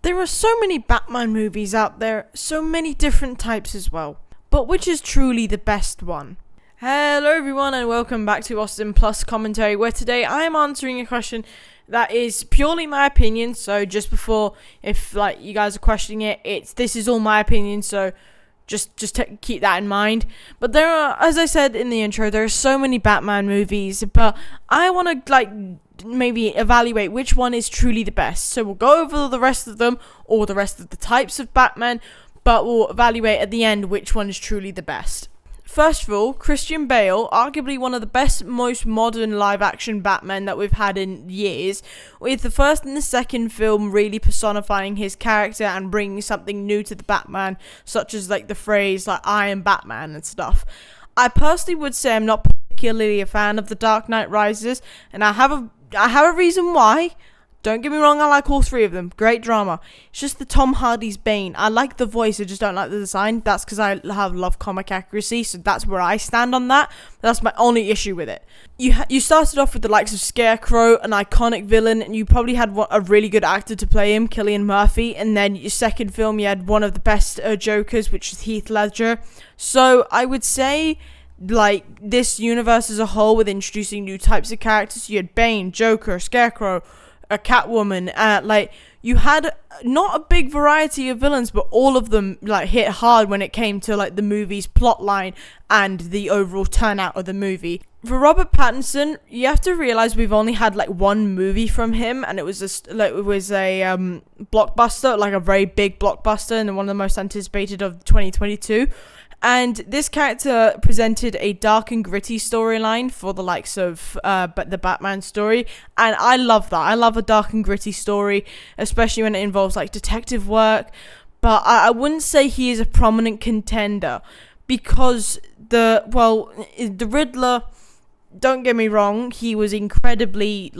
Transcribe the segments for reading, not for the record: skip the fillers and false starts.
There are so many Batman movies out there, so many different types as well. But which is truly the best one? Hello everyone and welcome back to AustinPlus commentary, where today I am answering a question that is purely my opinion. So just before, if you guys are questioning it, this is all my opinion, so just keep that in mind. But there are, as I said in the intro, there are so many Batman movies, but I want to maybe evaluate which one is truly the best. So we'll go over the rest of them, or the rest of the types of Batman, but we'll evaluate at the end which one is truly the best. First of all, Christian Bale, arguably one of the best, most modern live-action Batman that we've had in years, with the first and the second film really personifying his character and bringing something new to the Batman, such as the phrase I am Batman and stuff. I personally would say I'm not particularly a fan of The Dark Knight Rises, and I have a reason why. Don't get me wrong, I like all three of them. Great drama. It's just the Tom Hardy's Bane. I like the voice, I just don't like the design. That's because I love comic accuracy, so that's where I stand on that. That's my only issue with it. You started off with the likes of Scarecrow, an iconic villain, and you probably had a really good actor to play him, Cillian Murphy. And then your second film, you had one of the best Jokers, which is Heath Ledger. So I would say, this universe as a whole, with introducing new types of characters, you had Bane, Joker, Scarecrow, a Catwoman, you had not a big variety of villains, but all of them hit hard when it came to the movie's plot line and the overall turnout of the movie. For Robert Pattinson, you have to realize we've only had one movie from him, and it was a blockbuster, a very big blockbuster, and one of the most anticipated of 2022. And this character presented a dark and gritty storyline for the likes of the Batman story. And I love that. I love a dark and gritty story, especially when it involves detective work. But I wouldn't say he is a prominent contender, because the Riddler, don't get me wrong, he was incredibly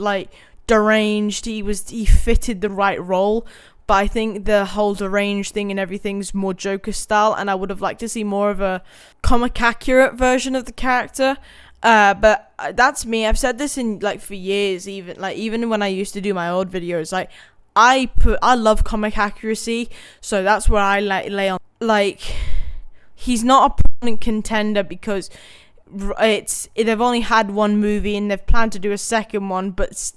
deranged. He fitted the right role. But I think the whole deranged thing and everything's more Joker style, and I would have liked to see more of a comic accurate version of the character. But that's me. I've said this in for years, even when I used to do my old videos. I love comic accuracy, so that's where I lay on. He's not a prominent contender because they've only had one movie and they've planned to do a second one, but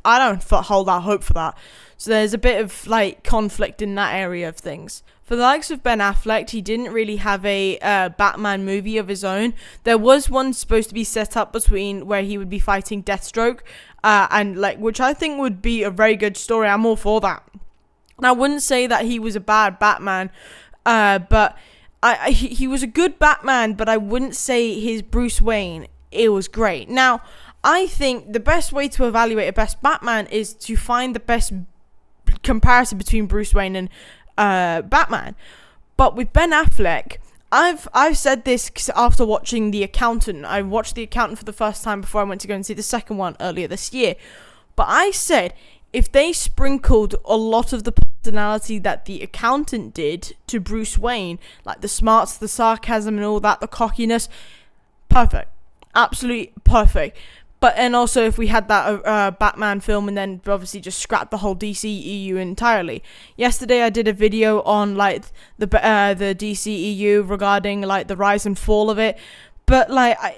I don't hold out hope for that. So there's a bit of conflict in that area of things. For the likes of Ben Affleck, he didn't really have a Batman movie of his own. There was one supposed to be set up between where he would be fighting Deathstroke, and which I think would be a very good story. I'm all for that. And I wouldn't say that he was a bad Batman, but he was a good Batman, but I wouldn't say his Bruce Wayne, it was great. Now, I think the best way to evaluate a best Batman is to find the best comparison between Bruce Wayne and Batman. But with Ben Affleck, I've said this after watching The Accountant. I watched The Accountant for the first time before I went to go and see the second one earlier this year. But I said, if they sprinkled a lot of the personality that The Accountant did to Bruce Wayne, the smarts, the sarcasm and all that, the cockiness, perfect. Absolutely perfect. And also if we had that Batman film and then obviously just scrap the whole DCEU entirely. Yesterday I did a video on the DCEU regarding the rise and fall of it. But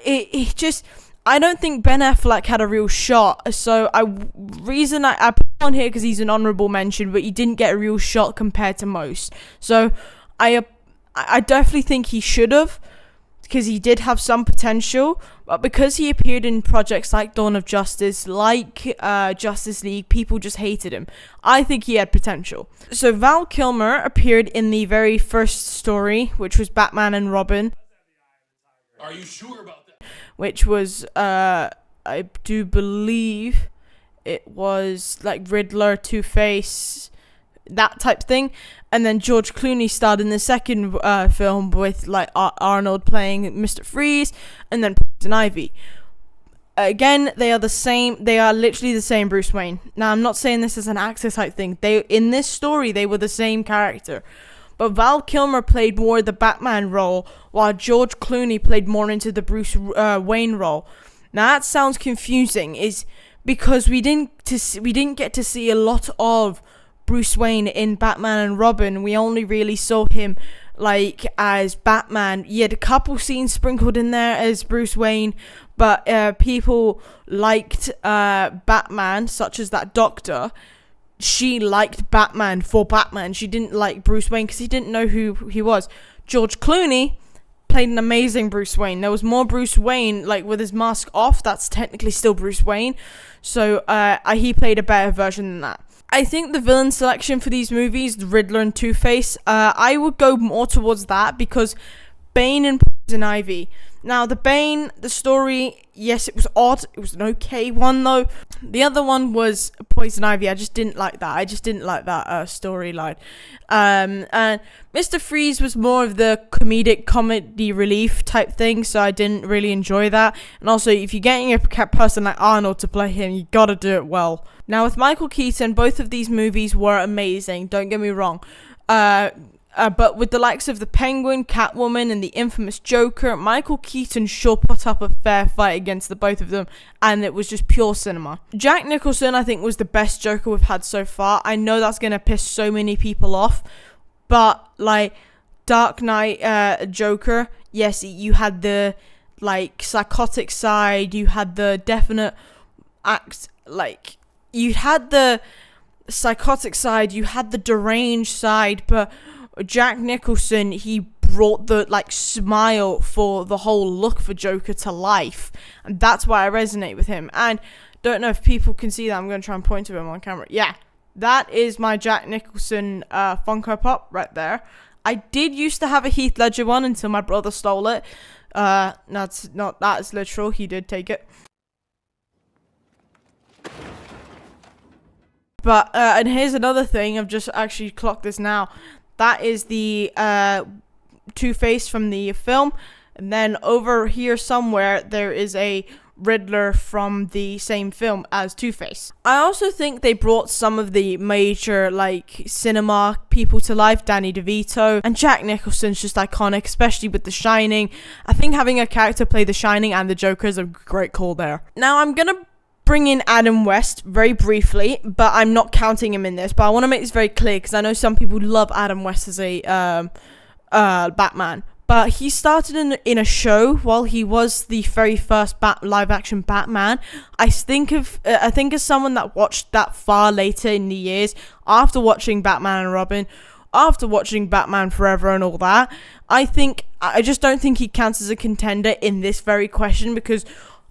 it just, I don't think Ben Affleck had a real shot. So I put on here because he's an honorable mention, but he didn't get a real shot compared to most. So I definitely think he should have, because he did have some potential, but because he appeared in projects like Dawn of Justice, Justice League, people just hated him. I think he had potential. So Val Kilmer appeared in the very first story, which was Batman and Robin. Are you sure about that? Which was, I do believe it was Riddler, Two-Face, that type thing. And then George Clooney starred in the second film with Arnold playing Mr. Freeze, and then Poison Ivy. Again, they are the same. They are literally the same Bruce Wayne. Now, I'm not saying this is an actor type thing. In this story, they were the same character. But Val Kilmer played more the Batman role, while George Clooney played more into the Bruce Wayne role. Now, that sounds confusing, is because we didn't get to see a lot of Bruce Wayne in Batman and Robin. We only really saw him like as Batman. He had a couple scenes sprinkled in there as Bruce Wayne, but people liked Batman, such as that doctor. She liked Batman for Batman. She didn't like Bruce Wayne because he didn't know who he was. George Clooney played an amazing Bruce Wayne. There was more Bruce Wayne, like with his mask off. That's technically still Bruce Wayne. So he played a better version than that. I think the villain selection for these movies, the Riddler and Two-Face, I would go more towards that because Bane and Poison Ivy. Now, the Bane, the story, yes, it was odd. It was an okay one, though. The other one was Poison Ivy. I just didn't like that. Storyline. And Mr. Freeze was more of the comedy relief type thing, so I didn't really enjoy that. And also, if you're getting a person like Arnold to play him, you gotta do it well. Now, with Michael Keaton, both of these movies were amazing. Don't get me wrong. But with the likes of the Penguin, Catwoman, and the infamous Joker, Michael Keaton sure put up a fair fight against the both of them, and it was just pure cinema. Jack Nicholson, I think, was the best Joker we've had so far. I know that's going to piss so many people off, but, like, Dark Knight Joker, yes, you had the, like, psychotic side, you had the definite act, like, you had the psychotic side, you had the deranged side, but Jack Nicholson, he brought the like smile for the whole look for Joker to life, and that's why I resonate with him. And don't know if people can see that. I'm going to try and point to him on camera. Yeah, that is my Jack Nicholson Funko Pop right there. I did used to have a Heath Ledger one until my brother stole it. That's not that is literal. He did take it. But and here's another thing. I've just actually clocked this now. That is the Two-Face from the film. And then over here somewhere, there is a Riddler from the same film as Two-Face. I also think they brought some of the major, like, cinema people to life. Danny DeVito and Jack Nicholson's just iconic, especially with The Shining. I think having a character play The Shining and the Joker is a great call there. Now, I'm gonna bring in Adam West very briefly, but I'm not counting him in this. But I want to make this very clear because I know some people love Adam West as a Batman. But he started in a show while he was the very first live-action Batman. I think as someone that watched that far later in the years, after watching Batman and Robin, after watching Batman Forever and all that, I just don't think he counts as a contender in this very question because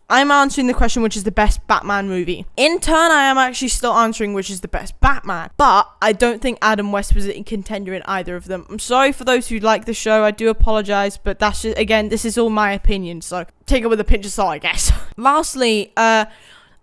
I'm answering the question which is the best Batman movie. In turn, I am actually still answering which is the best Batman. But I don't think Adam West was a contender in either of them. I'm sorry for those who like the show. I do apologize, but that's just, again, this is all my opinion, so take it with a pinch of salt, I guess. Lastly, I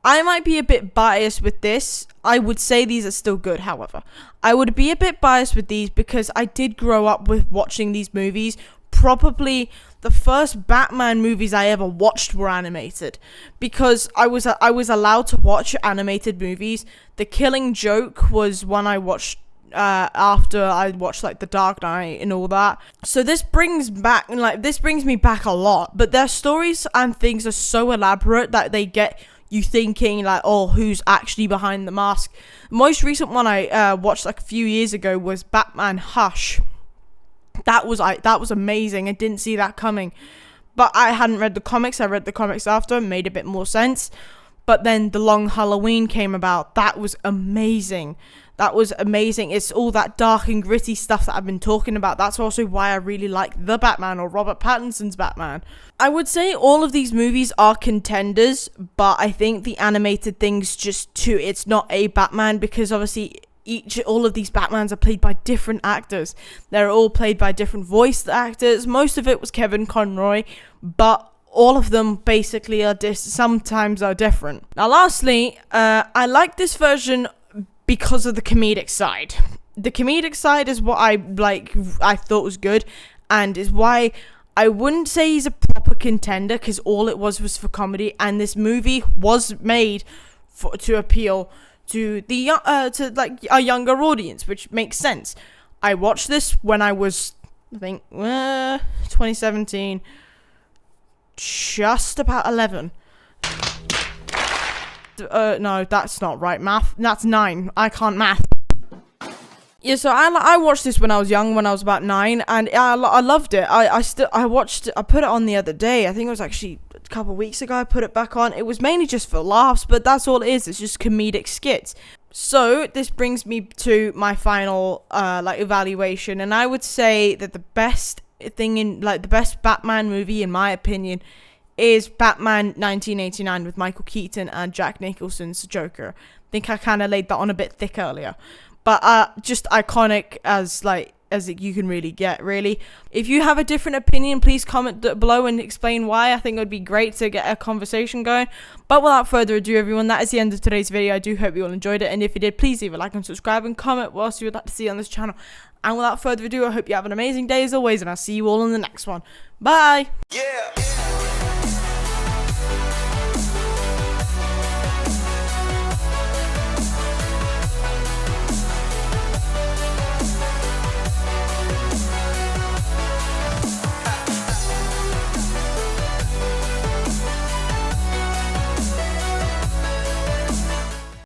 might be a bit biased with this. I would say these are still good, however. I would be a bit biased with these because I did grow up with watching these movies. Probably the first Batman movies I ever watched were animated because I was allowed to watch animated movies. The Killing Joke was one I watched after I watched like The Dark Knight and all that. So this brings me back a lot, but their stories and things are so elaborate that they get you thinking like, oh, who's actually behind the mask? The most recent one I watched like a few years ago was Batman Hush. That was amazing. I didn't see that coming. But I hadn't read the comics. I read the comics after. It made a bit more sense. But then The Long Halloween came about. That was amazing. It's all that dark and gritty stuff that I've been talking about. That's also why I really like The Batman or Robert Pattinson's Batman. I would say all of these movies are contenders, but I think the animated things it's not a Batman because obviously all of these Batmans are played by different actors. They're all played by different voice actors. Most of it was Kevin Conroy, but all of them basically sometimes are different. Now, lastly, I like this version because of the comedic side. The comedic side is what I thought was good, and is why I wouldn't say he's a proper contender because all it was for comedy, and this movie was made to appeal to a younger audience, which makes sense. I watched this when I was, I think, 2017, just about 11. No, that's not right. Math. That's 9. I can't math. Yeah, so I watched this when I was young, when I was about 9, and I loved it. I watched, I put it on the other day. I think it was actually a couple of weeks ago. I put it back on. It was mainly just for laughs, but that's all it is. It's just comedic skits. So this brings me to my final evaluation, and I would say that the best thing in the best Batman movie, in my opinion, is Batman 1989 with Michael Keaton and Jack Nicholson's Joker. I think I kind of laid that on a bit thick earlier. But just iconic as you can really get, really. If you have a different opinion, please comment below and explain why. I think it would be great to get a conversation going. But without further ado, everyone, that is the end of today's video. I do hope you all enjoyed it. And if you did, please leave a like and subscribe and comment what else you would like to see on this channel. And without further ado, I hope you have an amazing day as always. And I'll see you all in the next one. Bye! Yeah.